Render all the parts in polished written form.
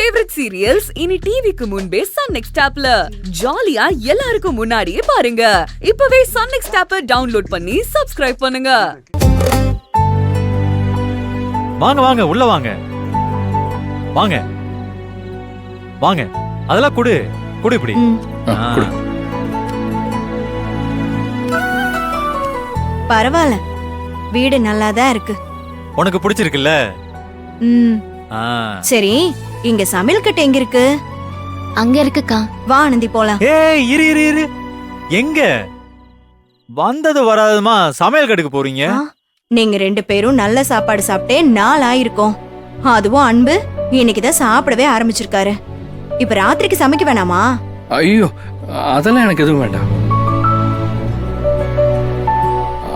Favourite serials இனி டிவிக்கு முன்பே சன் நெக்ஸ்ட் ஆப்ல ஜாலியா எல்லாருக்கும் முன்னாடியே பாருங்க. இப்பவே சன் நெக்ஸ்ட் ஆப்பை டவுன்லோட் பண்ணி சப்ஸ்கிரைப் பண்ணுங்க. வாங்க வாங்க உள்ள வாங்க வாங்க வாங்க. அதெல்லாம் குடு குடு இப்படி. பரவாயில்ல, வீடு நல்லாதான் இருக்கு. உனக்கு பிடிச்சிருக்குல்ல? சரி, இங்க சமையல் கட்டு எங்க இருக்கு? அங்க இருக்குக்கா. வா ஆனந்தி போலாம். ஏய் இரு இரு இரு. எங்க வந்தது வராதுமா சமையல் கட்டுக்கு போறீங்க? நீங்க 2 பேரும் நல்ல சாப்பாடு சாப்பிட்டே 4 ஆயிருக்கும். அதுவும் அன்பு இன்னைக்குதான் சாப்பிடவே ஆரம்பிச்சிருக்காரு. இப்ப ராத்திரிக்கு சமைக்க வேணாமா? ஐயோ, அதெல்லாம் எனக்கு எதுவும் வேண்டாம்.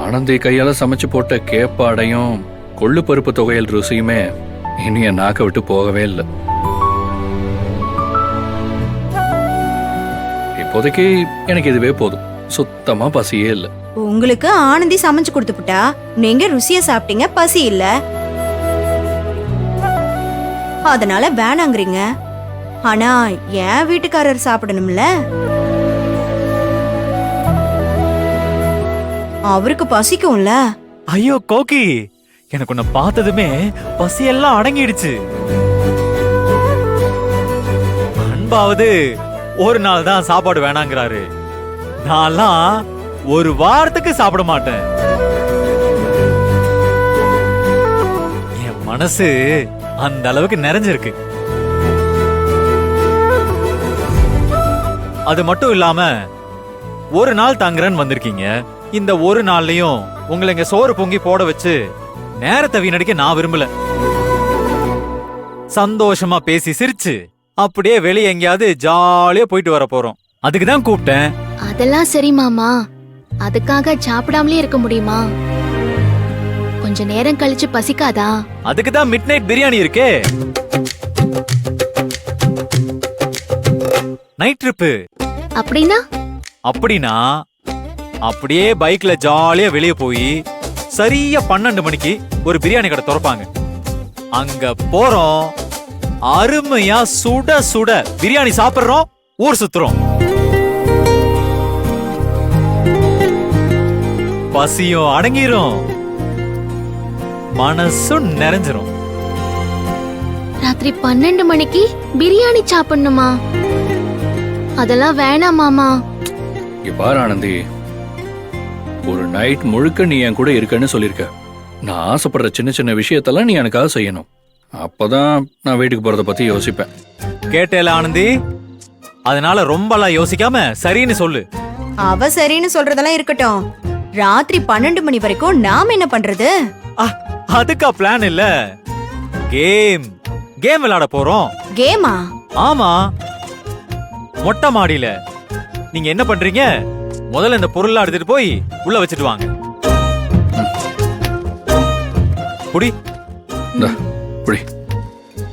ஆனந்தி கையால சமைச்சு போட்ட கேப்பாடையும் கொள்ளு பருப்பு தொகையல் ருசியுமே இனி என் நாக்க விட்டு போகவே இல்லை. இப்போதைக்கு எனக்கு இதுவே போதும். சுத்தமா பசியே இல்லை. உங்களுக்கு ஆனந்தி சமைச்சு கொடுத்துட்டா நீங்க ருசிய சாப்பிட்டீங்க, பசி இல்ல, அதனால வேணாங்கிறீங்க. ஆனா என் வீட்டுக்காரர் சாப்பிடணும்ல, அவருக்கு பசிக்கும்ல. ஐயோ கோக்கி, எனக்கு உன்னை பார்த்ததுமே பசியெல்லாம் அடங்கிடுச்சு. அன்பாவது ஒரு நாள் தான் சாப்பாடு வேணாங்கிறாரு. நான்லாம் ஒரு வாரத்துக்கு சாப்பிட மாட்டேன். என் மனசு அந்த அளவுக்கு நிறைஞ்சிருக்கு. அது மட்டும் இல்லாம ஒரு நாள் தங்குறேன்னு வந்திருக்கீங்க. இந்த ஒரு நாள்லயும் உங்களை இங்க சோறு பொங்கி போட வச்சு நேரத்தை வீணடிக்க நான் விரும்பல. சந்தோஷமா பேசி சிரிச்சு அப்படியே வெளியே எங்கேயாவது ஜாலியா போயிட்டு வர போறோம். அதுக்குதான் கூப்பிட்டேன். அதெல்லாம் சரி மாமா, அதுக்காக சாப்பிடாமலே இருக்க முடியுமா? கொஞ்ச நேரம் கழிச்சு பசிக்காதா? அதுக்குதான் மிட் நைட் பிரியாணி இருக்கே. Night trip. அப்படின்னா? அப்படின்னா அப்படியே பைக்ல ஜாலியா வெளியே போய் சரியா 12 மணிக்கு ஒரு பிரியாணி கடை திறப்பாங்க. அங்க போறோம், அருமையா சுட சுட பிரியாணி சாப்பிடுறோம், ஊர் சுத்துறோம். பசியும் அடங்கிரும், மனசும் நிறைஞ்சிரும். ராத்திரி 12 மணிக்கு பிரியாணி சாப்பிடணுமா? அதெல்லாம் வேணாம் மாமா. இங்க பாரு ஆனந்தி, ஒரு நைட் முழுக்க நீ என் கூட இருக்கன்னு சொல்லிருக்க. நான் ஆசைப்படுற சின்ன சின்ன விஷயத்தெல்லாம் நீ எனக்காக செய்யணும். அப்பதான் நான் வீட்டுக்கு போறத பத்தி யோசிப்பேன். கேட்டேல ஆனந்தி, அதனால ரொம்பலாம் யோசிக்காம சரின்னு சொல்லு. அவ சரின்னு சொல்றதெல்லாம் இருக்கட்டும், ராத்திரி 12 மணி வரைக்கும் நாம என்ன பண்றது? அதுக்கா பிளான் இல்ல, கேம் கேம் விளையாட போறோம். கேமா? ஆமா, மொட்டை மாடியில. நீங்க என்ன பண்றீங்க, முதல்ல இந்த பொருள் எடுத்துட்டு போய் உள்ள வச்சுட்டு வாங்க. புடி புடி.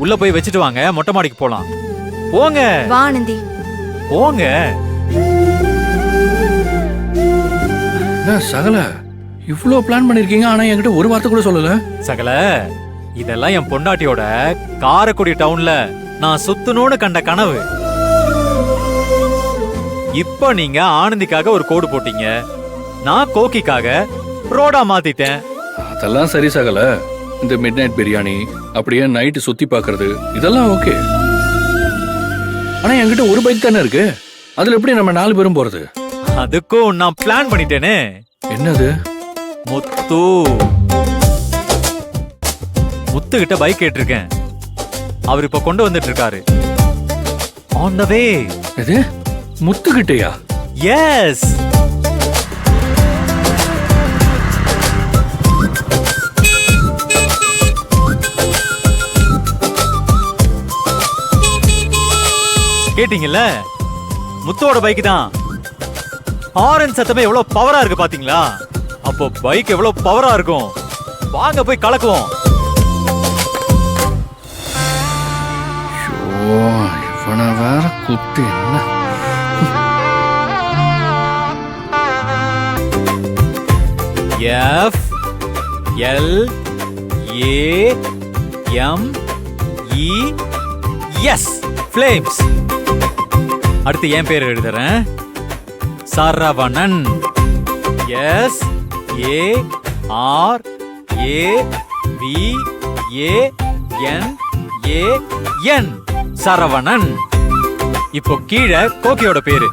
உள்ள போய் வச்சுட்டு வாங்க, மொட்டை மாடிக்கு போலாம். போங்க வானந்தி போங்க. சகல இவ்ளோ பிளான் பண்ணிருக்கீங்க, ஆனா என்கிட்ட ஒரு வார்த்தை கூட சொல்லல. சகல, இதெல்லாம் என் பொண்டாட்டியோட காரைக்குடி டவுன்ல நான் சுத்தணும்னு கண்ட கனவு. இப்ப நீங்க ஆனந்திக்காக ஒரு கோடு போட்டீங்க, நான் கோக்கிக்காக ரோடா மாத்திட்டேன். அதெல்லாம் சரி சகல. இந்த மிட் நைட் பிரியாணி, அப்படியே நைட்டு சுத்தி பாக்குறது, இதெல்லாம் ஓகே. ஆனா என்கிட்ட ஒரு பைக் தானே இருக்கு, அதுல எப்படி நம்ம 4 பேரும் போறது? அதுக்கும் நான் பிளான் பண்ணிட்டேனே. என்னது? முத்து முத்து கிட்ட பைக் கேட்டிருக்கேன். அவர் இப்ப கொண்டு வந்துட்டு இருக்காரு. ஆன் த வே. எது? முத்துக்கிட்டயா? எஸ். கேட்டீங்கல்ல, முத்தோட பைக் தான். ஹாரன் சத்தமே எவ்வளவு பவரா இருக்கு பாத்தீங்களா? அப்போ பைக் எவ்வளவு பவரா இருக்கும். வாங்க போய் கலக்குவோம். இவனை வேற குத்து என்ன? F L A M E S, flames. அடுத்து என் பேர் எழுதுறேன். Saravanan. S A R A V A N A N, Saravanan. இப்போ கீழே கோகியோட பேரு.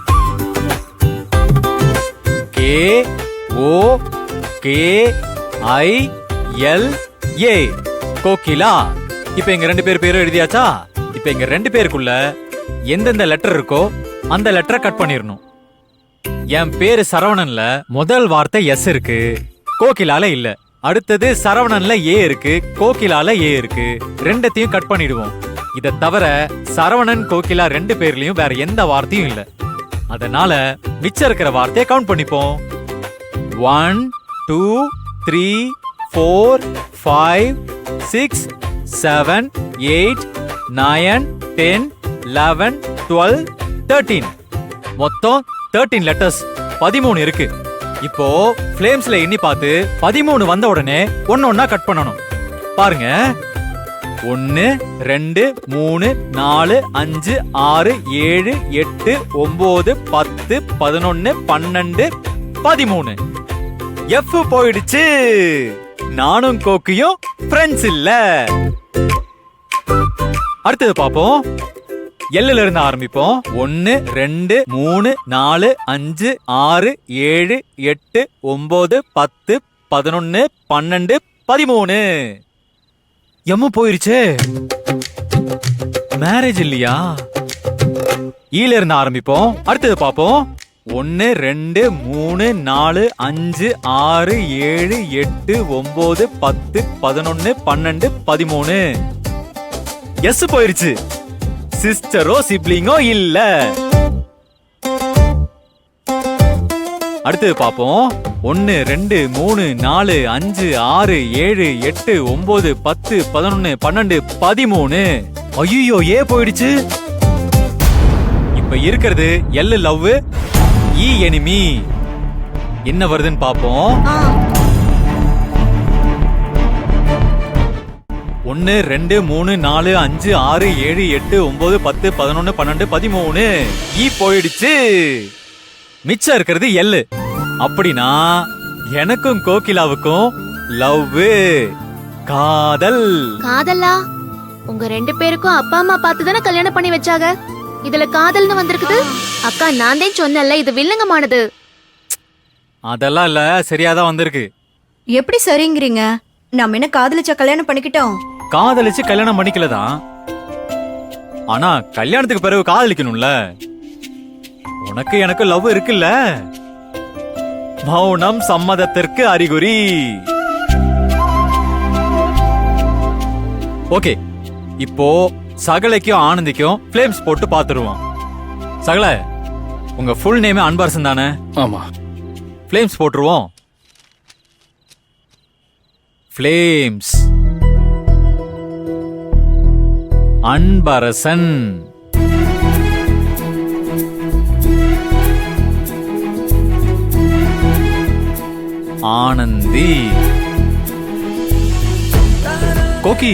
K O K I L A, Kokila. இப்ப எங்க 2 பேர் பேரும் எழுதியாச்சா? இப்ப எங்க 2 பேருக்குள்ள எந்தெந்த லெட்டர் இருக்கோ அந்த லெட்டரை கட் பண்ணிரணும். என் பேரு சரவணன்ல முதல் வார்த்தை எஸ் இருக்கு, கோகிலால இல்ல. அடுத்தது சரவணன்ல ஏ இருக்கு, கோகிலால ஏ இருக்கு. ரெண்டத்தையும் கட் பண்ணிடுவோம். இத தவிர சரவணன் கோகிலா 2 பேர்லயும் வேற எந்த வார்த்தையும் இல்ல. அதனால மிச்சம் இருக்கிற வார்த்தையை கவுண்ட் பண்ணிப்போம். 1 2 3 4 5 6 7 8 9 10 11 12 13, மொத்தம் 13 லெட்டர்ஸ், 13 இருக்கு. இப்போ ஃப்ளேம்ஸ்ல எண்ணி பார்த்து 13 வந்த உடனே ஒன்னொன்னா கட் பண்ணணும். பாருங்க, 1 2 3 4 5 6 7 8 9 10 11 12 13. எஃப் போயிடுச்சு. நானும் கோக்கியும் ஃப்ரெண்ட்ஸ் இல்ல. அடுத்தது பாப்போம். எல்லுல இருந்து ஆரம்பிப்போம். 1 2 3 4 5 6 7 8 9 10 11 12 13. எம்மு போயிருச்சே. மேரேஜ் இல்லையா? ஈல இருந்து ஆரம்பிப்போம். அடுத்தது பாப்போம். 1 2 3 4 5 6 7 8 9 10 11 12 13. எஸ் போயிருச்சு. சிஸ்டரோ சிப்ளிங்கோ இல்ல. அடுத்தது பாப்போம். 1 2 3 4 5 6 7 8 9 10 11 12 13. ஐயோ, ஏ போயிடுச்சு. இப்ப இருக்கிறது எல் லவ், ஈ எனிமி. என்ன வருதுன்னு பாப்போம். 1 2 3 4 5 6 7 8 9 10 11 12 13. ஈ போயிடுச்சு. மிச்சம் இருக்கிறது எல். அப்படின்னா எனக்கும் கோகிலாவுக்கும் லவ், காதல். காதலா? உங்க 2 பேருக்கும் அப்பா அம்மா பார்த்து தானே கல்யாணம் பண்ணி வச்சாங்க. இதுல காதல்னு வந்திருக்குது. அக்கா, நான் தான் சொன்னேன்ல, இது வில்லங்கமானது. அதெல்லாம் இல்ல, சரியாதான் வந்திருக்கு. எப்படி சரிங்கிறீங்க? நம்ம என்ன காதலிச்சா கல்யாணம் பண்ணிக்கிட்டோம்? காதலிச்சு கல்யாணம் பண்ணிக்கலதான். ஆனா கல்யாணத்துக்கு பிறகு காதலிக்கணும்ல. உனக்கு எனக்கு லவ் இருக்குல்ல. மௌனம் சம்மதத்திற்கு அறிகுறி. ஓகே, இப்போ சகலைக்கும் ஆனந்திக்கும் ஃப்ளேம்ஸ் போட்டு பாத்துருவோம். சகல, உங்க ஃபுல் நேம் அன்பரசன் தானே? ஆமா. ஃப்ளேம்ஸ் போட்டுருவோம். ஃப்ளேம்ஸ். அன்பரசன். ஆனந்தி. கோகி,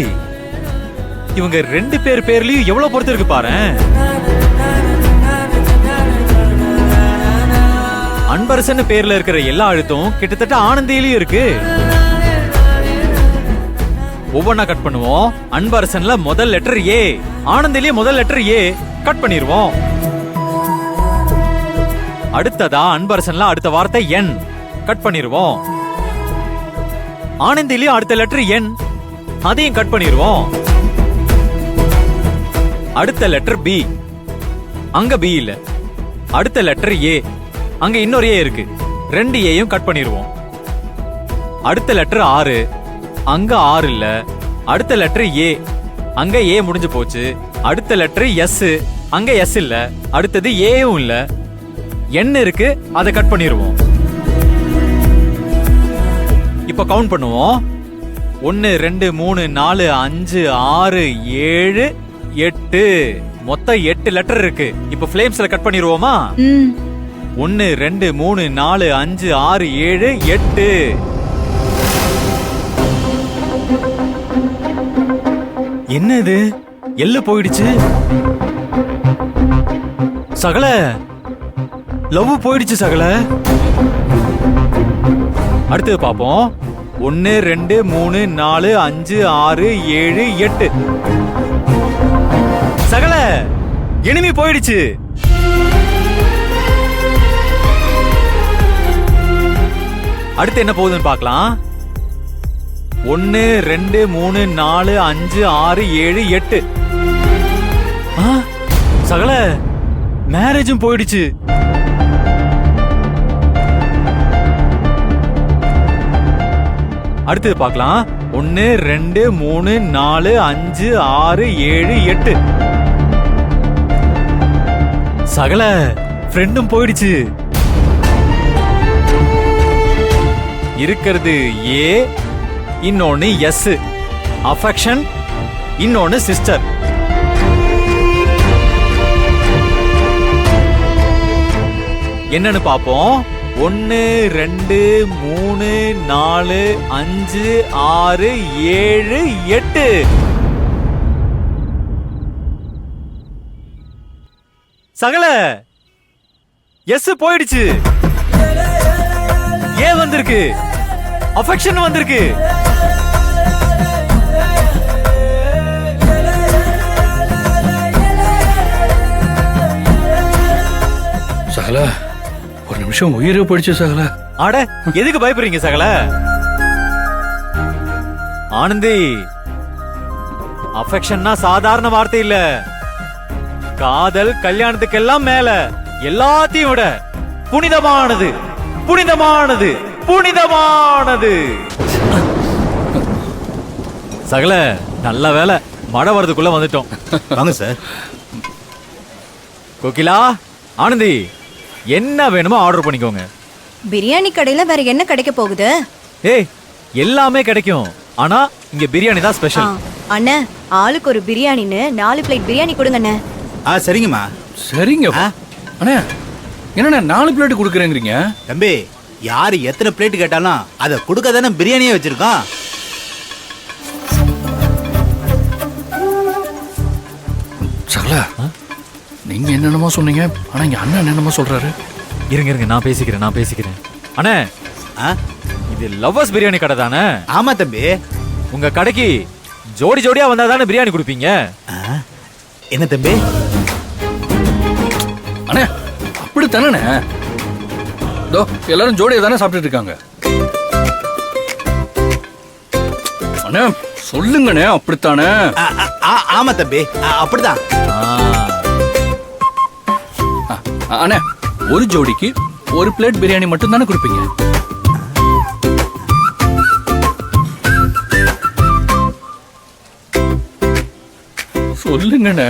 இவங்க 2 பேர் பேர்லயும் எவ்வளவு பொறுத்து இருக்கு பாரு. அன்பரசன் பேர்ல இருக்கிற எல்லா எழுத்தும் கிட்டத்தட்ட ஆனந்தியிலயும் இருக்கு. ஒவ்வொன்னா கட் பண்ணுவோம். அன்பரசன்ல முதல் லெட்டர் ஏ, ஆனந்திலேயே முதல் லெட்டர் ஏ கட் பண்ணிருவோம். அடுத்ததா அன்பரசன்ல அடுத்த வார்த்தை என் கட் பண்ணிருவோம். ஆனந்திலேயே அடுத்த லெட்டர் என், அதையும் கட் பண்ணிருவோம். அடுத்த லெட்டர் பி, அங்க பி இல்ல. அடுத்த லெட்டர் ஏ, அங்க இன்னொரு ஏ இருக்கு. 2 ஏயும் கட் பண்ணிருவோம். அடுத்த லெட்டர் ஆறு, அங்க ஆறு இல்ல. அடுத்த லெட்டர் ஏ, அங்க ஏ முடிஞ்சு போச்சு. அடுத்த லெட்டர் எஸ், அங்க எஸ் இல்ல. அடுத்தது ஏயும் இல்ல. என் இருக்கு, அதை கட் பண்ணிருவோம். இப்ப கவுண்ட் பண்ணுவோம். 1 2 3 4 5 6 7 8, மொத்தம் 8 லெட்டர் இருக்கு. இப்ப ஃப்ளேம்ஸ்ல கட் பண்ணிருவோமா? 1 2 3 4 5 6 7 8. என்னது, எள்ளு போயிடுச்சு. சகல லவ் போயிடுச்சு சகல. அடுத்து பாப்போம். 1 2 3 4 5 6 7 8 சகல எனிமி போயிடுச்சு. அடுத்து என்ன போகுதுன்னு பார்க்கலாம். 1 2 3 4 5 6 7 8 சகல மேரேஜும் போயிடுச்சு. அடுத்து பார்க்கலாம். 1 2 3 4 5 6 7 8 சகல ஃப்ரெண்டும் போயிடுச்சு. இருக்கிறது ஏ, இன்னொன்னு எஸ் அஃபெக்ஷன், இன்னொன்னு சிஸ்டர். என்னன்னு பாப்போம். 1 2 3 4 5 6 7 8 சகல எஸ் போயிடுச்சு. ஏ வந்திருக்கு, அஃபெக்ஷன் வந்திருக்கு. சகல ஒரு நிமிஷம் உயிரே போயிடுச்சு சகல. அட எதுக்கு பயப்படுறீங்க சகல? ஆனந்தி, அஃபெக்ஷன்னா சாதாரண வார்த்தை இல்ல. காதல் கல்யாணத்துக்கெல்லாம் மேல, எல்லாத்தையும் விட புனிதமானது, புனிதமானது, புனிதமானது. சகல நல்ல வேலை, மழை வரதுக்குள்ள வந்துட்டோம். வாங்க சார். கோகிலா, ஆனந்தி, என்ன வேணுமோ ஆர்டர் பண்ணிக்கோங்க. பிரியாணி கடையில வேற என்ன கிடைக்க போகுது? ஏய், எல்லாமே கிடைக்கும். ஆனா இங்க பிரியாணி தான் ஸ்பெஷல். அண்ணே, ஆளுக்கு ஒரு பிரியாணின்னு 4 பிளேட் பிரியாணி கொடுங்கண்ணே. சரிங்கம்மா. சரிங்க அண்ணே. என்னண்ணே 4 பிளேட் கொடுக்குறேங்கிறீங்க? தம்பி, யாரு எத்தனை பிளேட் கேட்டாலும் அதை கொடுக்க தானே பிரியாணியே வச்சிருக்கோம். சகல, நீங்க என்னென்னமோ சொன்னீங்க, ஆனா இங்க அண்ணன் என்னென்னமோ சொல்றாரு. இருங்க நான் பேசிக்கிறேன். அண்ணே, இது லவ்வர்ஸ் பிரியாணி கடை தானே? ஆமா தம்பி. உங்க கடைக்கு ஜோடி ஜோடியா வந்தா தானே பிரியாணி கொடுப்பீங்க. என்ன தம்பி? அண்ணே அப்படித்தானே? தோ எல்லாரும் ஜோடியா தானே சாப்பிட்டுட்டு இருக்காங்க. அண்ணே சொல்லுங்கண்ணே, அப்படித்தானே? ஆமா தம்பி, அப்படிதான். அண்ணே, ஒரு ஜோடிக்கு ஒரு பிளேட் பிரியாணி மட்டும் தானே கொடுப்பீங்க? சொல்லுங்கண்ணே,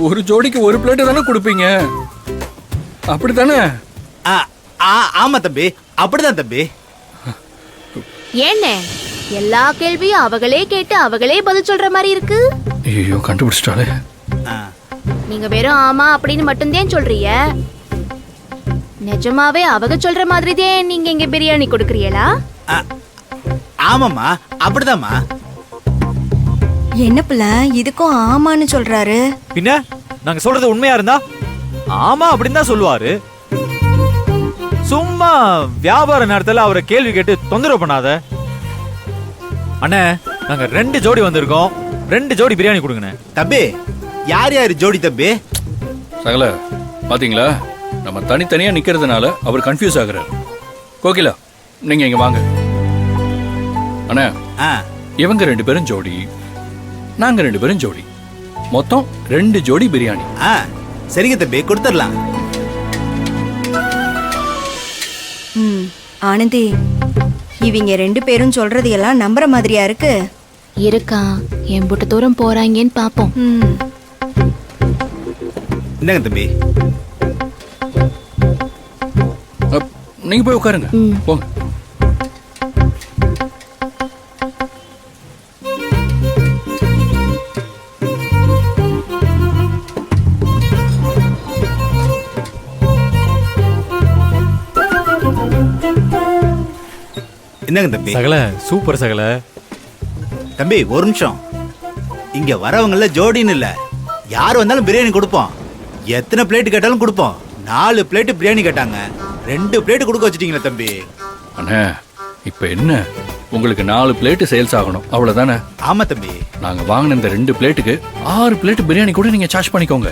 ஒரு ஜோடிக்கு ஒரு பிளேட் தானே கொடுப்பீங்க, அப்படித்தானே? ஆமா தம்பி, அப்படிதான் தம்பி. ஏண்ணே எல்லா கேள்வியும் அவங்களே கேட்டு அவங்களே பதில் சொல்ற மாதிரி இருக்கு. ஐயோ, கண்டுபிடிச்சிட்டாலே. நீங்க வெறும் ஆமா அப்படின்னு மட்டும்தான் சொல்றீங்க. நிஜமாவே அவங்க சொல்ற மாதிரி தான் நீங்க இங்க பிரியாணி கொடுக்கறீங்களா? ஆமாம்மா, அப்படிதாம்மா. என்ன பிள்ளை இதுக்கும் ஆமான்னு சொல்றாரு? பின்ன நாங்க சொல்றது உண்மையா இருந்தா ஆமா அப்படின்னு தான் சொல்லுவாரு. சும்மா வியாபார நேரத்துல அவரை கேள்வி கேட்டு தொந்தரவு பண்ணாத. அண்ணே, நாங்க 2 ஜோடி வந்திருக்கோம். 2 ஜோடி பிரியாணி கொடுங்கண்ணே. தம்பி, யார் யார் ஜோடி தம்பி? சகல பாத்தீங்களா, நம்ம தனித்தனியா நிக்கிறதுனால அவர் கன்ஃபியூஸ் ஆகுறாரு. கோகிலா, நீங்க இங்க வாங்க. அண்ணா, இவங்க 2 பேரும் ஜோடி, நாங்க 2 பேரும் ஜோடி, மொத்தம் 2 ஜோடி பிரியாணி. சரிங்க தம்பி, கொடுத்துடலாம். ஆனந்தி, இவங்க 2 பேரும் சொல்றது எல்லாம் நம்புற மாதிரியா இருக்கு. இருக்கா, எம்புட்டு தூரம் போறாங்கன்னு பாப்போம். என்னங்க தம்பி? நீங்க போய் உட்காருங்க. போங்க. என்னங்க தம்பி? சகல சூப்பர் சகல. தம்பி ஒரு நிமிஷம். இங்க வரவங்கள ஜோடின்னு இல்ல, யார் வந்தாலும் பிரியாணி கொடுப்போம். எத்தனை பிளேட் கேட்டாலும் கொடுப்போம். 4 பிளேட் பிரியாணி கேட்டாங்க, 2 பிளேட் கொடுக்க வச்சிட்டீங்களே தம்பி. அண்ணே இப்ப என்ன, உங்களுக்கு 4 பிளேட் சேல்ஸ் ஆகணும் அவ்வளவுதானே? ஆமா தம்பி. நாங்க வாங்கின இந்த 2 பிளேட்டுக்கு 6 பிளேட் பிரியாணி கூட நீங்க சார்ஜ் பண்ணிக்கோங்க.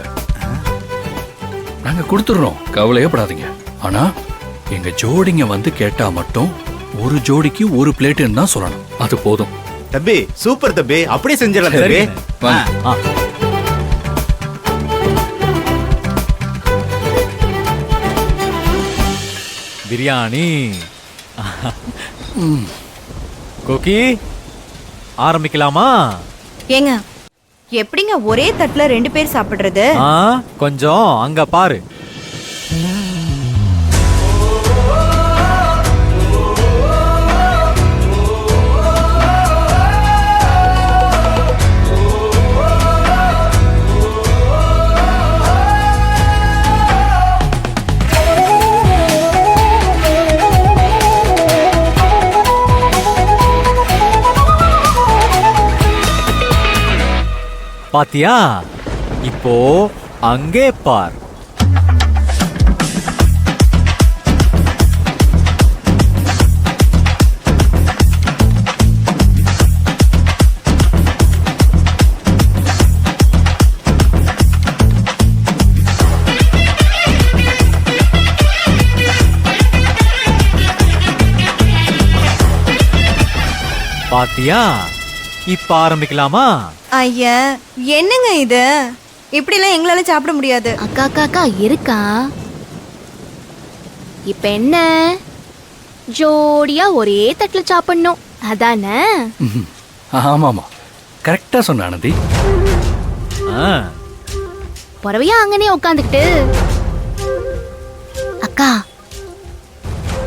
நாங்க கொடுத்துடுறோம், கவலையே படாதீங்க. ஆனா எங்க ஜோடிங்க வந்து கேட்டா மட்டும் ஒரு ஜோடிக்கு 1 பிளேட்டுன்னு தான் சொல்லணும். அது போதும் தம்பி. சூப்பர் தம்பி, அப்படியே செஞ்சிடலாம் தம்பி. வாங்க. ஆ. பிரியாணி. கோகி, ஆரம்பிக்கலாமா? ஏங்க எப்படிங்க ஒரே தட்டுல 2 பேர் சாப்பிடுறது? கொஞ்சம் அங்க பாரு. பாத்தியா? இப்போ அங்கே பார். பாத்தியா? இப்ப ஆரம்பிக்கலாமா? ஐயா என்னங்க இது, இப்படி எல்லாம் எங்களால சாப்பிட முடியாது. அக்கா அக்கா அக்கா இருக்கா? இப்ப என்ன, ஜோடியா ஒரே தட்டுல சாப்பிடணும் அதானே? ஆமாமா, கரெக்டா சொன்ன ஆனந்தி. ஆ, பொறவையா அங்கனே உட்காந்துக்கிட்டு. அக்கா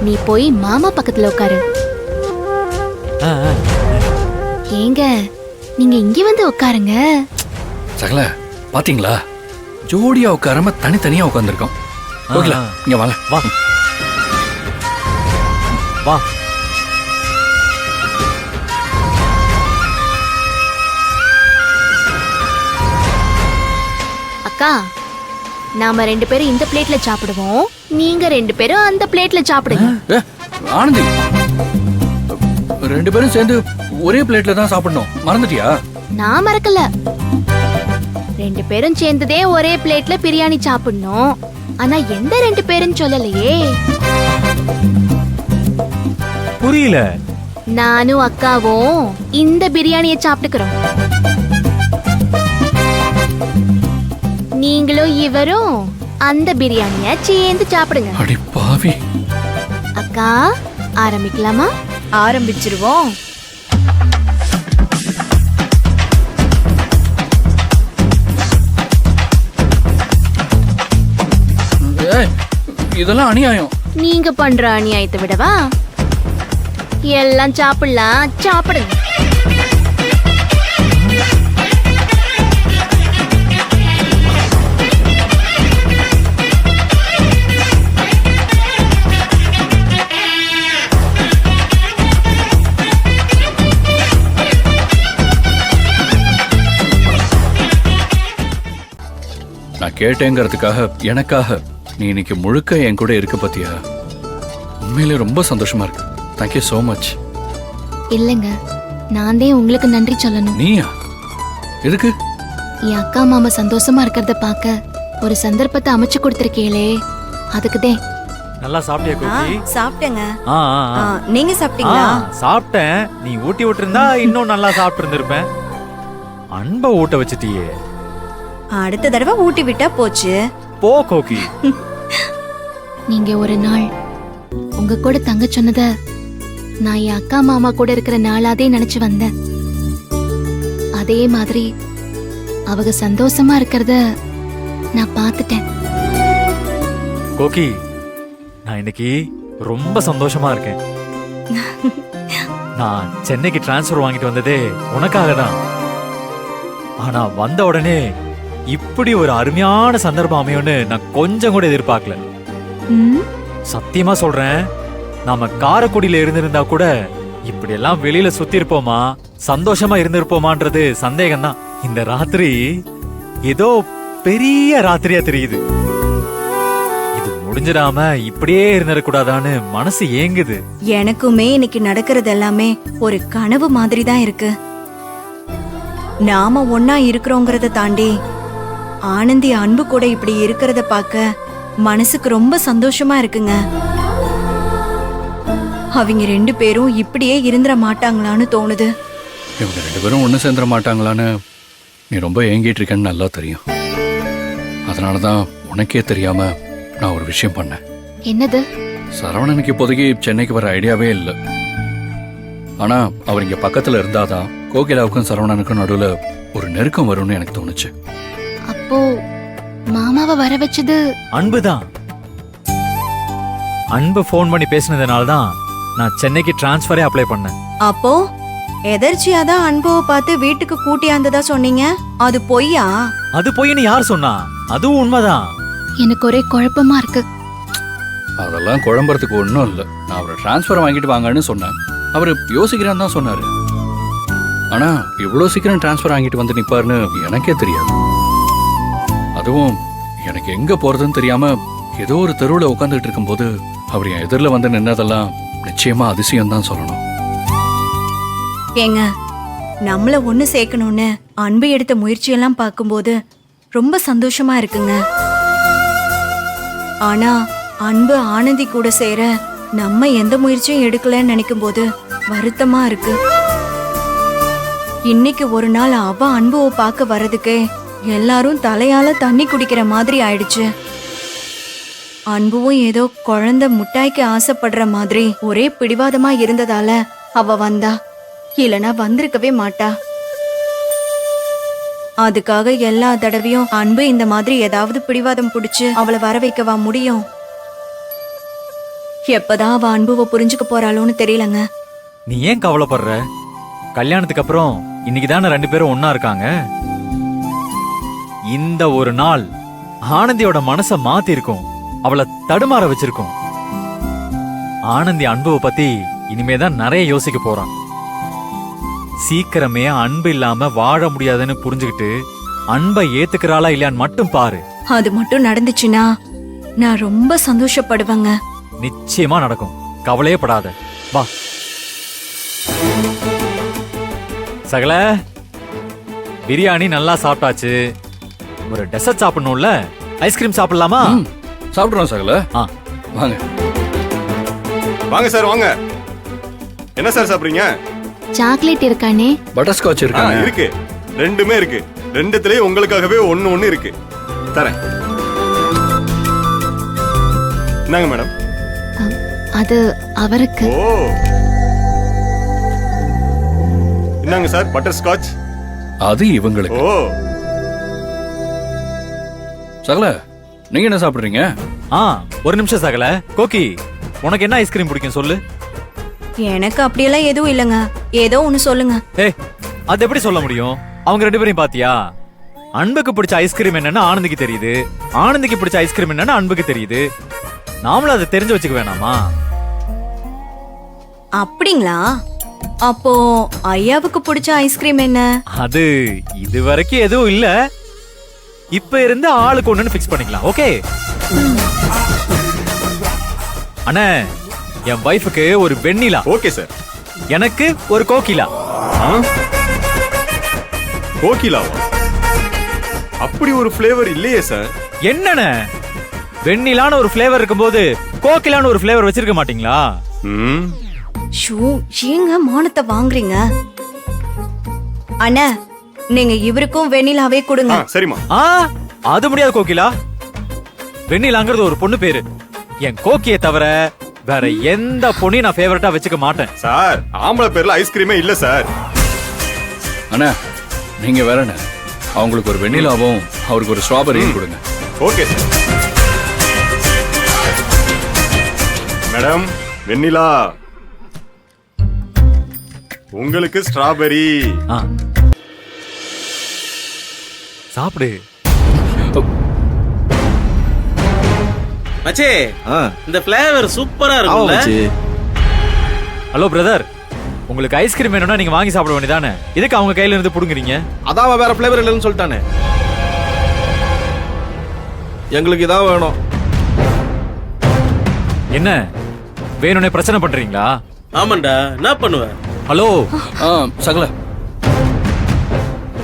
நீ போய் மாமா பக்கத்துல உட்காரு. ஆ, ஆ. ஏங்க நீங்க இங்க வந்து உட்காருங்க. சகல பாத்தீங்களா, ஜோடியா உட்காராம தனித்தனியா உட்காந்துருக்கோம். ஓகேல, இங்க வாங்க. வா வா. அக்கா நாம 2 பேரும் இந்த பிளேட்ல சாப்பிடுவோம், நீங்க 2 பேரும் அந்த பிளேட்ல சாப்பிடுங்க. ஆனந்தி, 2 பேரும் சேர்ந்து ஒரே பிளேட்ல தான் சாப்பிடணும், மறந்துட்டியா? நான் மறக்கல, 2 பேரும் சேர்ந்ததே ஒரே பிளேட்ல பிரியாணி சாப்பிடணும். ஆனா எந்த 2 பேரும் சொல்லலையே. புரியல. நானும் அக்காவும் இந்த பிரியாணியை சாப்பிட்டுக்கிறோம், நீங்களும் இவரும் அந்த பிரியாணிய சேர்ந்து சாப்பிடுங்க. அடி பாவி. அக்கா ஆரம்பிக்கலாமா? ஆரம்பிச்சிருவோம். ஏய், இதெல்லாம் அநியாயம். நீங்க பண்ற அநியாயத்தை விடவா? எல்லாம் சாப்பிடலாம், சாப்பிடுங்க. நான் கேட்டேங்கிறதுக்காக, எனக்காக நீ இன்னைக்கு முழுக்க என் கூட இருக்க பத்தியா, உண்மையிலே ரொம்ப சந்தோஷமா இருக்கு. Thank you so much. இல்லைங்க, நான் தான் உங்களுக்கு நன்றி சொல்லணும். நீயா? எதுக்கு? என் அக்கா மாமா சந்தோஷமா இருக்கிறத பார்க்க ஒரு சந்தர்ப்பத்தை அமைச்சு கொடுத்திருக்கீங்களே, அதுக்குதான். நல்லா சாப்பிட்டியா கோகி? சாப்பிட்டேங்க. ஆ, ஆ, ஆ. நீங்க சாப்பிட்டீங்களா? சாப்பிட்டேன். நீ ஊட்டி விட்டுருந்தா இன்னும் நல்லா சாப்பிட்டு இருந்திருப்பேன். அன்பை ஊட்ட வச்சிட்டியே. அடுத்த தடவை ஊட்டி விட்டா போச்சு. போ கோகி. நீங்க ஒரு நாள் உங்க கூட தங்க சொன்னத நான் என் அக்கா மாமா கூட இருக்கிற நாளாதே நினைச்சு வந்தேன். அதே மாதிரி அவங்க சந்தோஷமா இருக்கிறத நான் பார்த்துட்டேன். கோகி, நான் இன்னைக்கு ரொம்ப சந்தோஷமா இருக்கேன். நான் சென்னைக்கு டிரான்ஸ்ஃபர் வாங்கிட்டு வந்ததே உனக்காக தான். ஆனா வந்த உடனே இப்படி ஒரு அருமையான சந்தர்ப்பம் அமையும்னு நான் கொஞ்சம் கூட எதிர்பார்க்கல. ம், சத்தியமா சொல்றேன், நாம காரைக்குடியில இருந்திருந்தா கூட இப்படி எல்லாம் வெளியில சுத்தி இருப்போமா, சந்தோஷமா இருந்திருப்போமான்றது சந்தேகம்தான். இந்த ராத்திரி ஏதோ பெரிய ராத்திரியா தெரியுது. இது முடிஞ்சிடாம இப்படியே இருந்துடக்கூடாதான்னு மனசு ஏங்குது. எனக்குமே இன்னைக்கு நடக்கிறது எல்லாமே ஒரு கனவு மாதிரி தான் இருக்கு. நாம ஒன்னா இருக்கிறோங்கிறத தாண்டி ஆனந்தி அன்பு கூட இப்படி இருக்கிறத பார்க்க மனசுக்கு ரொம்ப சந்தோஷமா இருக்குங்க. அவங்க 2 பேரும் இப்படியே இருந்துட மாட்டாங்களான்னு தோணுது. இவங்க 2 பேரும் ஒன்று சேர்ந்துட மாட்டாங்களான்னு நீ ரொம்ப ஏங்கிட்டு இருக்கேன்னு நல்லா தெரியும். அதனால தான் உனக்கே தெரியாம நான் ஒரு விஷயம் பண்ணேன். என்னது? சரவணனுக்கு இப்போதைக்கு சென்னைக்கு வர ஐடியாவே இல்லை. ஆனா அவர் இங்க பக்கத்துல இருந்தாதான் கோகிலாவுக்கும் சரவணனுக்கும் நடுவுல ஒரு நெருக்கம் வரும்னு எனக்கு தோணுச்சு. அப்போ மாமாவை வர வச்சது அன்புதான். அன்பு ஃபோன் பண்ணி பேசினதுனால தான் நான் சென்னைக்கு டிரான்ஸ்ஃபரே அப்ளை பண்ணேன். அப்போ எதர்ச்சியா தான் அன்புவை பார்த்து வீட்டுக்கு கூட்டியாந்ததா சொன்னீங்க. அது பொய்யா? அது பொய்ன்னு யார் சொன்னா? அதுவும் உண்மைதான். எனக்கு ஒரே குழப்பமா இருக்கு. அதெல்லாம் குழம்புறதுக்கு ஒன்றும் இல்லை. நான் அவரை டிரான்ஸ்ஃபர் வாங்கிட்டு வாங்கன்னு சொன்னேன். அவர் யோசிக்கிறான்னு தான் சொன்னாரு. ஆனா இவ்வளோ சீக்கிரம் டிரான்ஸ்ஃபர் வாங்கிட்டு வந்து நிப்பாருன்னு எனக்கே தெரியாது. அதுவும் எனக்கு எங்க போறதுன்னு தெரியாம ஏதோ ஒரு தெருவில் உட்காந்துட்டு இருக்கும்போது அவர் என் எதிரில் வந்து நின்னதெல்லாம் நிச்சயமா அதிசயம் தான் சொல்லணும். ஏங்க, நம்மள ஒண்ணு சேர்க்கணும்னு அன்பு எடுத்த முயற்சியெல்லாம் பார்க்கும்போது ரொம்ப சந்தோஷமா இருக்குங்க. ஆனா அன்பு ஆனந்தி கூட சேர நம்ம எந்த முயற்சியும் எடுக்கலன்னு நினைக்கும் போது வருத்தமா இருக்கு. இன்னைக்கு ஒரு நாள் அவ அன்புவை பார்க்க வர்றதுக்கே எல்லாரும் தலையால தண்ணி குடிக்கிற மாதிரி ஆயிடுச்சு. அன்புவும் ஏதோ குழந்தை முட்டாய்க்கு ஆசைப்படுற மாதிரி ஒரே பிடிவாதமா இருந்ததால அவ வந்தா, இல்லனா வந்திருக்கவே மாட்டா. அதுக்காக எல்லா தடவையும் அன்பு இந்த மாதிரி ஏதாவது பிடிவாதம் பிடிச்சு அவளை வர வைக்கவா முடியும்? எப்பதான் அவ அன்புவை புரிஞ்சுக்க போறாளோன்னு தெரியலங்க. நீ ஏன் கவலைப்படுற? கல்யாணத்துக்கு அப்புறம் இன்னைக்கு தானே 2 பேரும் ஒன்னா இருக்காங்க. இந்த ஒரு நாள் ஆனந்தியோட மனச மாத்தி இருக்கும், அவளை தடுமாற வச்சிருக்கும். ஆனந்தி அன்புவை பத்தி இனிமேதான் நிறைய யோசிக்க போறான். சீக்கிரமே அன்பு இல்லாம வாழ முடியாதுன்னு புரிஞ்சுக்கிட்டு அன்பை ஏத்துக்கிறாளா இல்லையான்னு மட்டும் பாரு. அது மட்டும் நடந்துச்சுன்னா நான் ரொம்ப சந்தோஷப்படுவேங்க. நிச்சயமா நடக்கும், கவலையே படாத. வா சகல, பிரியாணி நல்லா சாப்பிட்டாச்சு. ஒரு டெசர்ட் சாப்பிடணும்ல, ஐஸ்கிரீம் சாப்பிடலாமா? சாப்பிட்றோம் சகல. ஆ, வாங்க வாங்க சார் வாங்க. என்ன சார் சாப்பிடுறீங்க? சாக்லேட் இருக்கானே? பட்டர்ஸ்காட்ச் இருக்காங்க. இருக்கு, ரெண்டுமே இருக்கு. ரெண்டுத்துலயும் உங்களுக்காகவே ஒன்னு இருக்கு. தரேன். என்னங்க மேடம்? அது அவருக்கு. ஓ, என்னங்க சார் பட்டர் ஸ்காட்ச்? அது இவங்களுக்கு. ஓ, சகல நீங்க என்ன சாப்பிடுறீங்க? ஆ, ஒரு நிமிஷம் சகல. கோகி, உனக்கு என்ன ஐஸ்கிரீம் பிடிக்கும் சொல்லு. எனக்கு அப்படியெல்லாம் எதுவும் இல்லைங்க. ஏதோ ஒண்ணு சொல்லுங்க. ஏய், அது எப்படி சொல்ல முடியும்? அவங்க 2 பேரையும் பாத்தியா? அன்புக்கு பிடிச்ச ஐஸ்கிரீம் என்னன்னு ஆனந்திக்கு தெரியுது, ஆனந்திக்கு பிடிச்ச ஐஸ்கிரீம் என்னன்னு அன்புக்கு தெரியுது. நாமளும் அதை தெரிஞ்சு வச்சுக்க வேணாமா? அப்படிங்களா? அப்போ ஐயாவுக்கு பிடிச்ச ஐஸ்கிரீம் என்ன? அது இது வரைக்கும் எதுவும் இல்ல. இப்ப இருந்து ஆளுக்கு ஒண்ணுன்னு பிக்ஸ் பண்ணிக்கலாம். ஓகே அண்ணே, என் வைஃபுக்கு ஒரு வெண்ணிலா, ஓகே சார். எனக்கு ஒரு கோகிலா. கோகிலாவா? அப்படி ஒரு ஃப்ளேவர் இல்லையே சார். என்னண்ணே, வெண்ணிலான்னு ஒரு ஃப்ளேவர் இருக்கும்போது கோகிலான்னு ஒரு ஃப்ளேவர் வச்சிருக்க மாட்டீங்களா? ம், ஷூ, ஏங்க மானத்தை வாங்குறீங்க? அண்ணா, நீங்க இவருக்கும் வெண்ணிலாவே கொடுங்க. சரிம்மா. ஆ, அது முடியாது கோகிலா. வெண்ணிலாங்கிறது ஒரு பொண்ணு பேரு. என் கோக்கியை தவிர வேற எந்த பொண்ணையும் நான் ஃபேவரட்டா வச்சுக்க மாட்டேன். சார், ஆம்பளை பேர்ல ஐஸ்கிரீமே இல்ல சார். அண்ணா நீங்க வேறண்ணே, அவங்களுக்கு ஒரு வெண்ணிலாவும் அவருக்கு ஒரு ஸ்ட்ராபெரியும் கொடுங்க. Okay sir. மேடம், வெண்ணிலா. உங்களுக்கு ஸ்ட்ராபெரி. ஆ, சாப்பிடு. மச்சே, இந்த ஃப்ளேவர் சூப்பரா இருக்கும்ல. ஹலோ பிரதர், உங்களுக்கு ஐஸ்கிரீம் வேணும்னா நீங்க வாங்கி சாப்பிட வேண்டியதானே, இதுக்கு அவங்க கையில இருந்து புடுங்குறீங்க? அதான் அவன் வேற ஃப்ளேவர் இல்லைன்னு சொல்லிட்டானே. எங்களுக்கு இதான் வேணும். என்ன வேணும்னே பிரச்சனை பண்றீங்களா? ஆமாண்டா, என்ன பண்ணுவ? ஹலோ சகல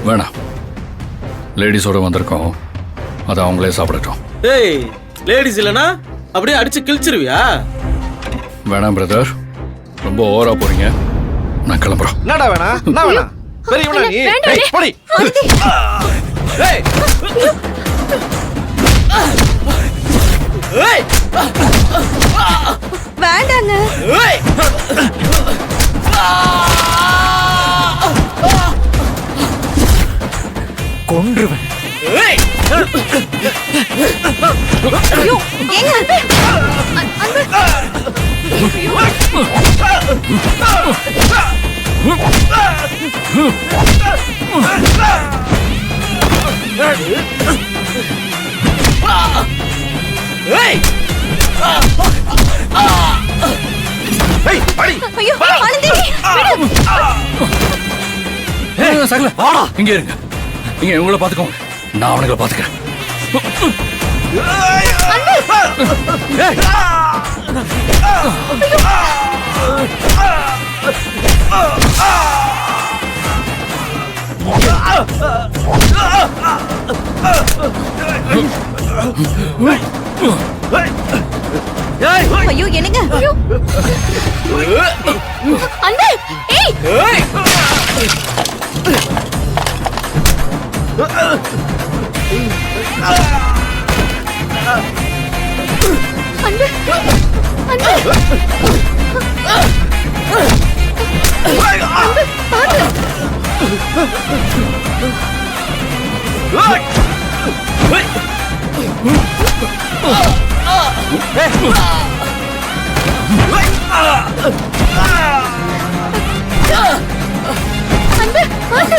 வேணாம், லேடிஸோட வந்திருக்கோம், அதை அவங்களே சாப்பிடட்டும். ஏய், லேடிஸ் இல்லனா அப்படியே அடிச்சு கிழிச்சிருவியா? வேணாம் பிரதர், ரொம்ப ஓவரா போறீங்க, நான் கிளம்புறோம். என்னடா வேணா? என்ன வேணா? பெரியவனா நீ? ஏய், போடி. ஏய். ஏய். வேண்டாங்க. ஏய். கொன்றுவேன். ஏய். ஐயோ, ஏங்க ஏய். ஏய், படி. ஐயோ ஆனந்தி சகல வாடா, இங்க இருங்க, இங்க இவங்கள பாத்துக்கோங்க, நான் அவனுங்களை பாத்துக்கிறேன். ஏய், ஐயோ என்னங்க அன்பு ஏய் ஏய். அன்பு அன்பு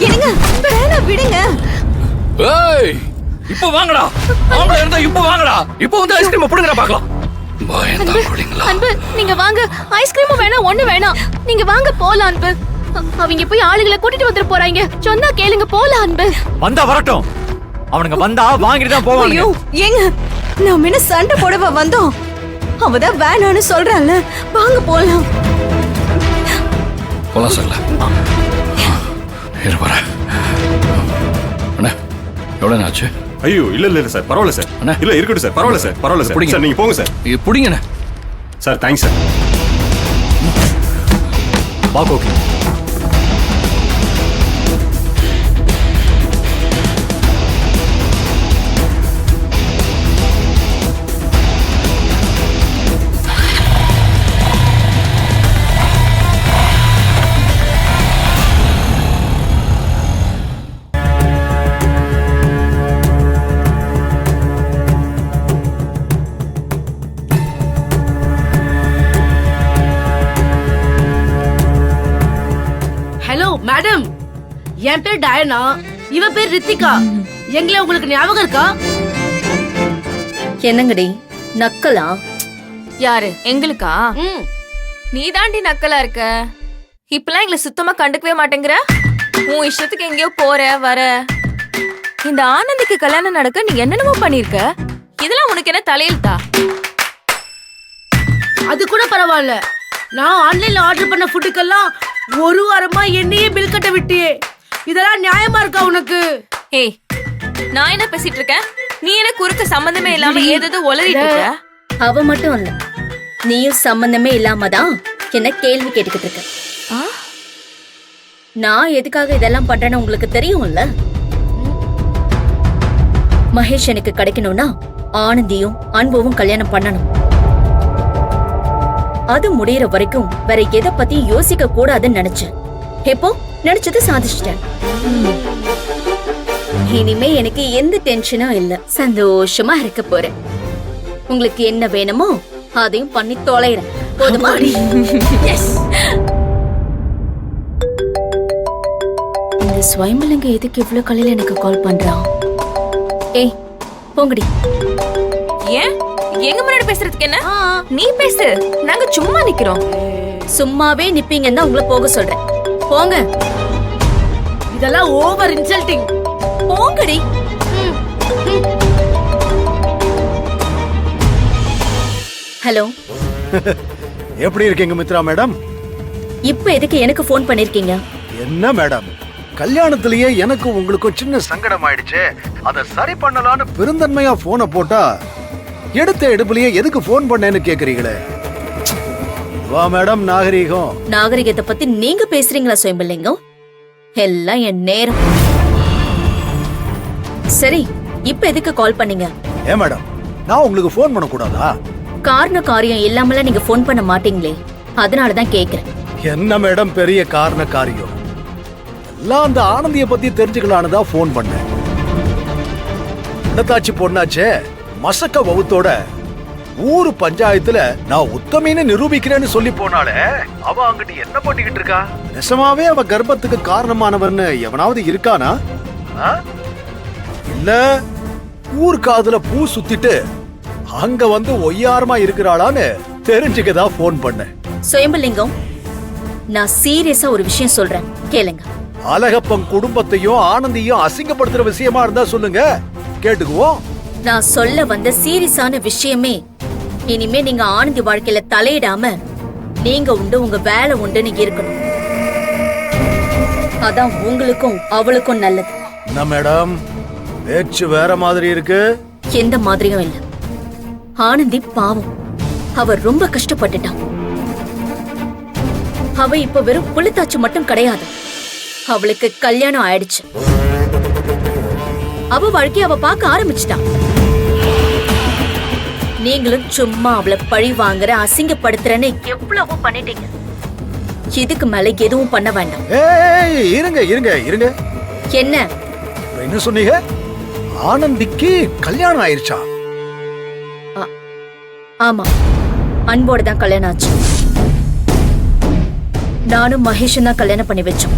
என்னங்க வேணாம் விடுங்க. ஏய், இப்போ வாங்கடா, ஆம்பளை இருந்தா இப்போ வாங்கடா, இப்போ வந்து ஐஸ்கிரீம் புடுங்கடா பார்க்கலாம். பயந்தா குடிங்களா? அன்பு நீங்க வாங்க, ஐஸ்கிரீமும் வேணாம் ஒண்ணு வேணாம், நீங்க வாங்க போலாம் அன்பு. அவங்க போய் ஆளுகளை கூட்டிட்டு வந்துட்டு போறாங்க, சொன்னா கேளுங்க, போலாம் அன்பு. வந்தா வரட்டும், அவனுங்க வந்தா வாங்கிட்டு தான் போவாங்க. ஐயோ ஏங்க நாம என்ன சண்டை போடவா வந்தோம்? அவதான் வேணான்னு சொல்றான்ல, வாங்க போலாம். போலாம் சகல, இருப்பாரு. அண்ணா எவ்வளோ ஆச்சு? ஐயோ இல்ல இல்ல சார், பரவாயில்ல சார். அண்ணா. இல்ல இருக்கட்டும் சார், பரவாயில்ல சார், பரவாயில்ல சார். பிடிங்க. சார் நீங்க போங்க சார். இது பிடிங்கண்ணே. Sir thanks sir. வா கோகி. ஹலோ மேடம், என் பேர் டயனா, இவ பேர் ரித்திகா. எங்களை உங்களுக்கு ஞாபகம் இருக்கா? என்னங்கடி நக்கலா? யாரு எங்களுக்கா? ம். நீ தாண்டி நக்கலா இருக்க. இப்பெல்லாம் எங்களை சுத்தமா கண்டுக்கவே மாட்டேங்கிற. உன் இஷ்டத்துக்கு எங்கேயோ போற வர. இந்த ஆனந்திக்கு கல்யாணம் நடக்க நீ என்னென்னமோ பண்ணிருக்க. இதெல்லாம் உனக்கு என்ன தலையெழுத்தா? அது கூட பரவாயில்ல, நான் ஆன்லைன்ல ஆர்டர் பண்ண ஃபுட்டுக்கெல்லாம் ஒரு வாரமா என்னையே பில் கட்ட விட்டியே. இதெல்லாம் நியாயமா இருக்கா உனக்கு? ஏய், நான் என்ன பேசிட்டு இருக்கேன்? நீ என்ன குறுக்க சம்பந்தமே இல்லாம ஏதோ உளறிட்டு இருக்க. அவ மட்டும் இல்ல, நீயும் சம்பந்தமே இல்லாம தான் என்ன கேள்வி கேட்டுக்கிட்டு இருக்க. நான் எதுக்காக இதெல்லாம் பண்றேன்னு உங்களுக்கு தெரியும்ல. மகேஷ் எனக்கு கிடைக்கணும்னா ஆனந்தியும் அன்புவும் கல்யாணம் பண்ணணும். அது முடியற வரைக்கும் வேற எதை பத்தி யோசிக்க கூடாதுன்னு நினைச்சேன். இப்போ நினைச்சது சாதிச்சிட்டேன். இனிமே எனக்கு எந்த டென்ஷனும் இல்ல, சந்தோஷமா இருக்க போறேன். உங்களுக்கு என்ன வேணுமோ அதையும் பண்ணி தொலைறேன். போதுமா? Yes. இந்த ஸ்வைமலிங்க எதுக்கு இவ்ளோ காலையில எனக்கு கால் பண்றான்? ஏய் போங்கடி. ஏன் எங்க முன்னாடி பேசுறதுக்கு என்ன நீ பேசு, நாங்க சும்மா நிக்கிறோம். சும்மாவே நிப்பீங்கன்னு தான் உங்களை போக சொல்றேன். போங்க. இதெல்லாம் ஓவர் இன்சல்ட்டிங். போங்கடி. ஹலோ. எப்படி இருக்கீங்க மித்ரா மேடம்? இப்ப எதுக்கு எனக்கு ஃபோன் பண்ணிருக்கீங்க? என்ன மேடம், கல்யாணத்திலேயே எனக்கு உங்களுக்கு சின்ன சங்கடம் ஆயிடுச்சு. அத சரி பண்ணலான்னு பெருந்தன்மையா போனை போட்டா எடுத்த எடுப்புலயே எதுக்கு போன் பண்ணேன்னு கேக்குறீங்களே. வா மேடம் நாகரீகம். நாகரிகத்தை பத்தி நீங்க பேசுறீங்களா சுயம்பலிங்கம்? எல்லாம் என் நேரம். சரி, இப்ப எதுக்கு கால் பண்ணீங்க? ஏ மேடம், நான் உங்களுக்கு போன் பண்ண கூடாதா? காரண காரியம் இல்லாமல நீங்க ஃபோன் பண்ண மாட்டீங்களே, அதனாலதான் கேக்குறேன். என்ன மேடம் பெரிய காரண காரியம்? எல்லாம் அந்த ஆனந்திய பத்தி தெரிஞ்சுக்கலான்னு தான் போன் பண்ணேன். இடத்தாச்சி பொண்ணாச்சே, மசக்க வவுத்தோட ஊரு பஞ்சாயத்துல நான் உத்தமின்னு நிரூபிக்கிறேன்னு சொல்லி போனாலே, அவ அங்கிட்டு என்ன பண்ணிக்கிட்டு இருக்கா? நெசமாவே அவ கர்ப்பத்துக்கு காரணமானவர்னு எவனாவது இருக்கானா? இல்ல ஊர் காதுல பூ சுத்திட்டு அங்க வந்து ஒய்யாரமா இருக்கிறாளான்னு தெரிஞ்சுக்கதான் போன் பண்ணேன். சுயம்பலிங்கம், நான் சீரியஸா ஒரு விஷயம் சொல்றேன், கேளுங்க. அழகப்பன் குடும்பத்தையும் ஆனந்தியும் அசிங்கப்படுத்துற விஷயமா இருந்தா சொல்லுங்க, கேட்டுக்குவோம். நான் சொல்ல வந்த சீரியஸான விஷயமே, இனிமே நீங்க ஆனந்தி வாழ்க்கையில தலையிடாம நீங்க உண்டு உங்க வேலை உண்டுன்னு இருக்கணும். அதான் உங்களுக்கும் அவளுக்கும் நல்லது. என்ன மேடம் பேச்சு வேற மாதிரி இருக்கு? எந்த மாதிரியும் இல்ல. ஆனந்தி பாவம், அவ ரொம்ப கஷ்டப்பட்டுட்டான். அவ இப்ப வெறும் புளித்தாச்சு மட்டும் கிடையாது, அவளுக்கு கல்யாணம் ஆயிடுச்சு. அவ வாழ்க்கைய அவ பார்க்க ஆரம்பிச்சிட்டான். நீங்களும் சும்மா அவளை பழி வாங்குற, அசிங்கப்படுத்துறன்னு எவ்வளவோ பண்ணிட்டீங்க. இதுக்கு மேல எதுவும் பண்ண வேண்டாம். ஏய் இருங்க இருங்க இருங்க. என்ன என்ன சொன்னீங்க? ஆனந்திக்கு கல்யாணம் ஆயிருச்சா? ஆமா, அன்போட தான் கல்யாணம் ஆச்சு. நானும் மகேஷும் தான் கல்யாணம் பண்ணி வச்சோம்.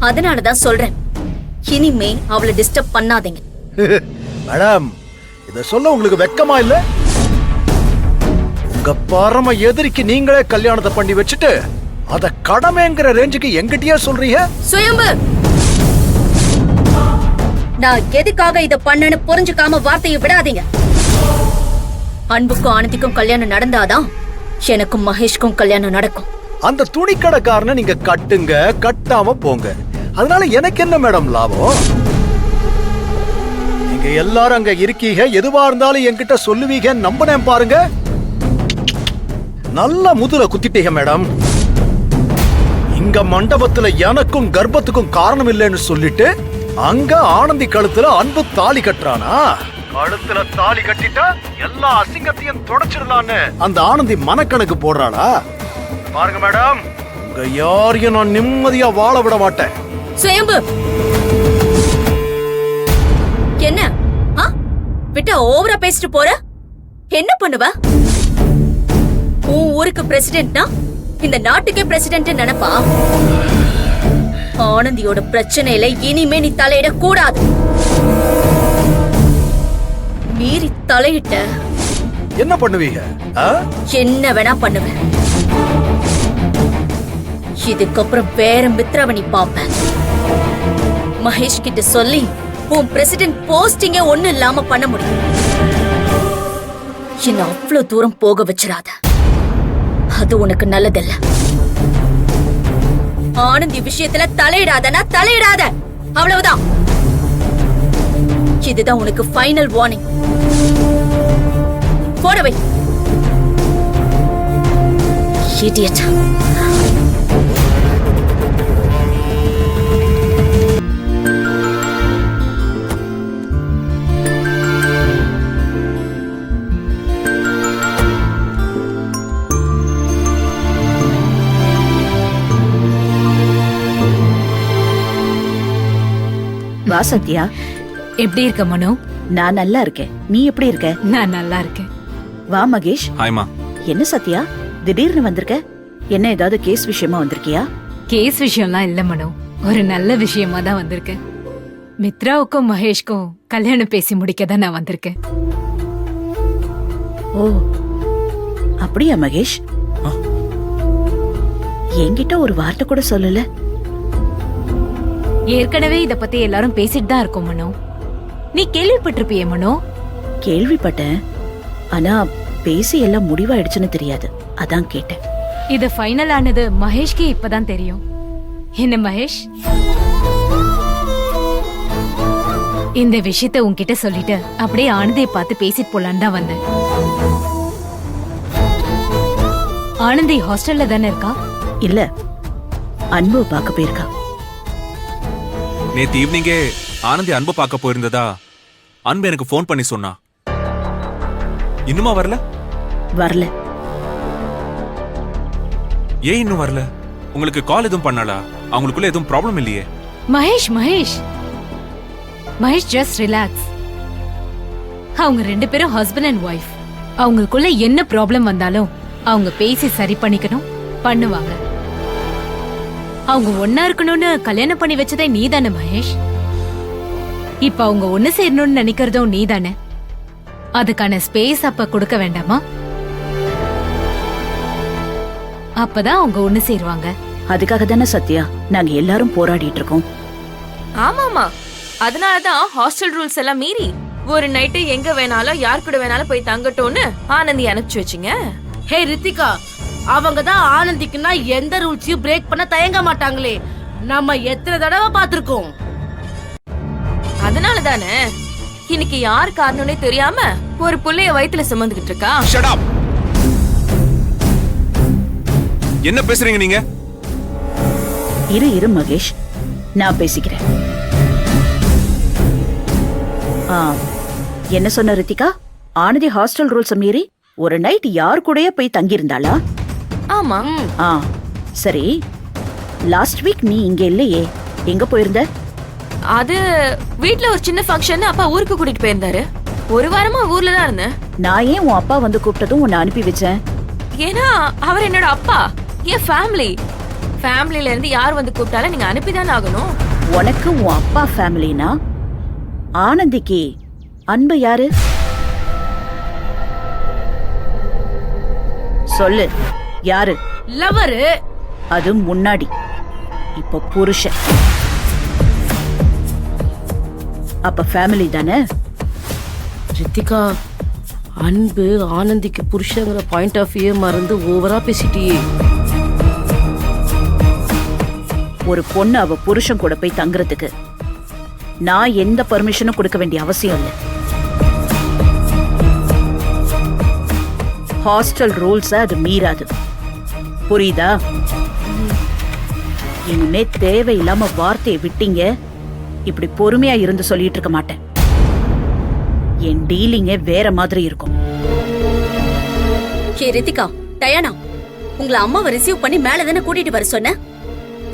அதனாலதான் சொல்றேன், இனிமே அவளை டிஸ்டர்ப் பண்ணாதீங்க. மேடம், இத சொல்ல உங்களுக்கு வெக்கமா இல்ல? உங்க பரம எதிரிக்கு நீங்களே கல்யாணத்தை பண்ணி வச்சுட்டு அத கடமைங்கிற ரேஞ்சுக்கு எங்கிட்டயே சொல்றீங்க? சுயம்பு, நான் எதுக்காக இத பண்ணனு புரிஞ்சுக்காம வார்த்தையை விடாதீங்க. அன்புக்கும் ஆனந்திக்கும் கல்யாணம் நடந்தாதான் எனக்கும் மகேஷ்க்கும் கல்யாணம் நடக்கும். அந்த துணிக்கடைக்காரனை நீங்க கட்டுங்க, கட்டாம போங்க. அதனால எனக்கு என்ன மேடம் லாபம்? நீங்க எல்லாரும் அங்க இருக்கீங்க, எதுவா இருந்தாலும் என்கிட்ட சொல்லுவீங்க நம்பினேன் பாருங்க. நல்ல முதுல குத்திட்டீங்க மேடம். இங்க மண்டபத்துல எனக்கும் கர்ப்பத்துக்கும் காரணம் இல்லைன்னு சொல்லிட்டு அங்க ஆனந்தி கழுத்துல அன்பு தாலி கட்டுறானா? கழுத்துல தாலி கட்டிட்டா எல்லா அசிங்கத்தையும் தொடச்சிடலான்னு அந்த ஆனந்தி மனக்கணக்கு போடுறாளா? பாருங்க மேடம், உங்க யாரையும் நான் நிம்மதியா வாழ விட மாட்டேன். சுயம்பு, என்ன விட்டு ஓவரா பேசிட்டு போற? என்ன பண்ணுவ? உன் ஊருக்கு பிரசிடென்ட்னா இந்த நாட்டுக்கே பிரசிடென்ட் நினைப்பா? ஆனந்தியோட பிரச்சனையில இனிமே நீ தலையிட கூடாது. மீறி தலையிட்ட என்ன பண்ணுவீங்க? என்ன வேணா பண்ணுவேன். இதுக்கப்புறம் வேற மித்ராவணி பாப்பேன். மகேஷ் கிட்ட சொல்லி உன் பிரசிடென்ட் போஸ்டிங்க ஒண்ணு இல்லாம பண்ண முடியும். என்ன அவ்வளவு தூரம் போக வச்சிடாத, அது உனக்கு நல்லதில்ல. ஆனந்தி விஷயத்துல தலையிடாதனா தலையிடாத, அவ்வளவுதான். இதுதான் உனக்கு ஃபைனல் வார்னிங். போடவை இடியட். வா சத்யா. எப்படி இருக்க மனோ? நான் நல்லா இருக்கேன். நீ எப்படி இருக்க? நான் நல்லா இருக்கேன். வா மகேஷ். ஹாய்மா. என்ன சத்யா திடீர்னு வந்திருக்க? என்ன ஏதாவது கேஸ் விஷயமா வந்திருக்கியா? கேஸ் விஷயம்லாம் இல்ல மனோ, ஒரு நல்ல விஷயமா தான் வந்திருக்கேன். மித்ராவுக்கும் மகேஷ்க்கும் கல்யாணம் பேசி முடிக்க தான் நான் வந்திருக்கேன். ஓ அப்படியா மகேஷ்? என்கிட்ட ஒரு வார்த்தை கூட சொல்லல. ஏற்கனவே இத பத்தி எல்லாரும் பேசிட்டு தான் இருக்கோம் மனோ. நீ கேள்விப்பட்டிருப்பியே மனோ? கேள்விப்பட்டேன், ஆனா பேசி எல்லாம் முடிவாயிடுச்சுன்னு தெரியாது, அதான் கேட்டேன். இது ஃபைனல் ஆனது மகேஷ்க்கு இப்பதான் தெரியும். என்ன மகேஷ், இந்த விஷயத்தை உன்கிட்ட சொல்லிட்டு அப்படியே ஆனந்தியை பார்த்து பேசிட்டு போலான்னு தான் வந்தேன். ஆனந்தி ஹாஸ்டல்ல தானே இருக்கா? இல்ல, அன்பு பார்க்க போயிருக்கா. நேத்து ஈவினிங்கே ஆனந்தி அன்பு பார்க்க போயிருந்ததா அன்பு எனக்கு ஃபோன் பண்ணி சொன்னா. இன்னுமா வரல? வரல. ஏன் இன்னும் வரல? உங்களுக்கு கால் எதுவும் பண்ணாளா? அவங்களுக்குள்ள எதுவும் ப்ராப்ளம் இல்லையே? Mahesh Mahesh Mahesh just relax. அவங்க 2 பேரும் ஹஸ்பண்ட் அண்ட் ஒய்ஃப். அவங்களுக்குள்ள என்ன ப்ராப்ளம் வந்தாலும் அவங்க பேசி சரி பண்ணிக்கணும், பண்ணுவாங்க. அவங்க ஒன்னா இருக்கணும்னு கல்யாணம் பண்ணி வச்சதே நீதானே மகேஷ். இப்ப அவங்க ஒண்ணு சேரணும்னு நினைக்கிறதும் நீதானே. அதுக்கான ஸ்பேஸ் அப்ப கொடுக்க வேண்டாமா? அப்பதான் அவங்க ஒண்ணு சேருவாங்க. அதுக்காக தானே சத்யா நாங்க எல்லாரும் போராடிட்டு இருக்கோம். ஆமாமா, அதனாலதான் ஹாஸ்டல் ரூல்ஸ் எல்லாம் மீறி ஒரு நைட்டு எங்க வேணாலும் யார் கூட வேணாலும் போய் தங்கட்டோன்னு ஆனந்தி அனுப்பிச்சு வச்சிங்க. ஹே ரித்திகா, அவங்க தான் ஆனந்திக்குன்னா எந்த ரூல்ஸையும் பிரேக் பண்ண தயங்க மாட்டாங்களே. நம்ம எத்தனை தடவை பார்த்திருக்கோம். அதனால தானே இன்னைக்கு யார் காரணம்னே தெரியாம ஒரு புள்ளைய வயித்துல சுமந்துகிட்டு இருக்கா. Shut up! என்ன பேசுறீங்க நீங்க? இரு மகேஷ், நான் பேசிக்கிறேன். என்ன சொன்ன ரித்திகா? ஆனந்தி ஹாஸ்டல் ரூல்ஸ் மீறி ஒரு நைட் யார் கூடயே போய் தங்கியிருந்தாளா? ஆமா. சரி, லாஸ்ட் வீக் நீ இங்க இல்லையே, எங்க போயிருந்த? அது வீட்ல ஒரு சின்ன ஃபங்க்ஷன், அப்பா ஊருக்கு கூட்டிட்டு போயிருந்தாரு. ஒரு வாரமா ஊர்ல தான் இருந்தேன். நான் ஏன் உன் அப்பா வந்து கூப்பிட்டதும் உன்னை அனுப்பி வச்சேன்? ஏன்னா அவர் என்னோட அப்பா, என் ஃபேமிலில இருந்து யார் வந்து கூப்பிட்டாலும் நீங்க அனுப்பிதானே ஆகணும். உனக்கு உன் அப்பா ஃபேமிலினா ஆனந்திக்கு அன்பு யாரு? சொல்லு, யாரு? லவரு. அது முன்னாடி, இப்போ புருஷன். அப்ப ஃபேமிலி தானே? ரித்திகா, அன்பு ஆனந்திக்கு புருஷங்கிற பாயிண்ட் ஆஃப் வியூ மறந்து ஓவரா பேசிட்டியே. ஒரு பொண்ணு அவ புருஷன் கூட போய் தங்குறதுக்கு நான் எந்த பர்மிஷனும் கொடுக்க வேண்டிய அவசியம் இல்லை. ஹாஸ்டல் ரூல்ஸ் அது மீறாது, புரியுதா? இனிமே தேவையில்லாம வார்த்தையை விட்டீங்க, இப்படி பொறுமையா இருந்து சொல்லிட்டு இருக்க மாட்டேன். என் டீலிங்கே வேற மாதிரி இருக்கும். ரித்திகா, டயானா, உங்களை அம்மாவை ரிசீவ் பண்ணி மேல தானே கூட்டிட்டு வர சொன்ன.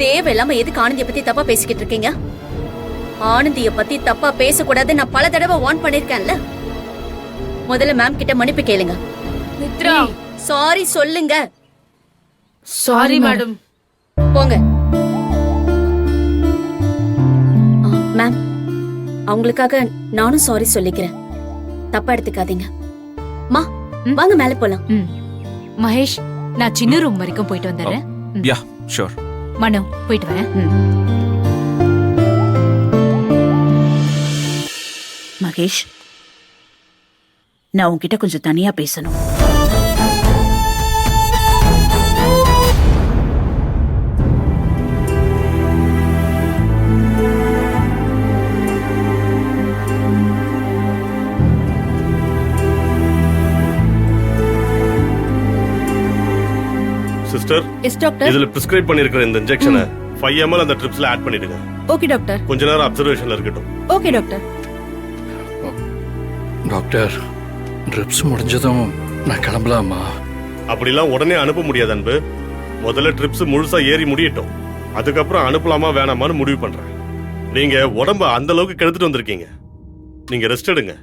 தேவையில்லாம எதுக்கு ஆனந்திய பத்தி தப்பா பேசிக்கிட்டு இருக்கீங்க? ஆனந்திய பத்தி தப்பா பேசக்கூடாது, நான் பல தடவை வார்ன் பண்ணிருக்கேன்ல. முதல்ல மேம் கிட்ட மன்னிப்பு கேளுங்க. மித்ரா, சாரி சொல்லுங்க. Sorry madam. போங்க. மேம், அவங்களுக்காக நானும் சாரி சொல்லிக்கிறேன், தப்பா எடுத்துக்காதீங்க. மா, வாங்க மேல போலாம். மகேஷ், நான் சின்ன ரூம் வரைக்கும் போயிட்டு வந்துடுறேன். யா, ஷூர். மனோ, போயிட்டு வரேன். மகேஷ், நான் உன்கிட்ட கொஞ்சம் தனியா பேசணும். Sister, yes doctor. இதுல பிரிஸ்கிரைப் பண்ணிருக்கிற இந்த இன்ஜெக்ஷனை 5 ml அந்த ட்ரிப்ஸ்ல ஆட் பண்ணிடுங்க. Okay doctor. கொஞ்ச நேரம் அப்சர்வேஷன்ல இருக்கட்டும். Okay doctor. டாக்டர், ட்ரிப்ஸ் முடிஞ்சதும் நான் கிளம்பலாமா? அப்படிலாம் உடனே அனுப்ப முடியாது அன்பு. முதல்ல ட்ரிப்ஸ் முழுசா ஏறி முடியட்டும், அதுக்கப்புறம் அனுப்பலாமா வேணாமான்னு முடிவு பண்றேன். நீங்க உடம்ப அந்த அளவுக்கு கெடுத்துட்டு வந்திருக்கீங்க, நீங்க ரெஸ்ட் எடுங்க.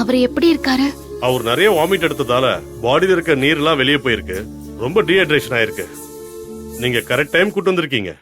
அவர் எப்படி இருக்காரு? அவர் நிறைய வாமிட் எடுத்ததால பாடியில இருக்க நீர்லாம் வெளியே போயிருக்கு. ரொம்ப டீஹைட்ரேஷன் ஆயிருக்கு. நீங்க கரெக்ட் டைம் கூட்டு வந்திருக்கீங்க.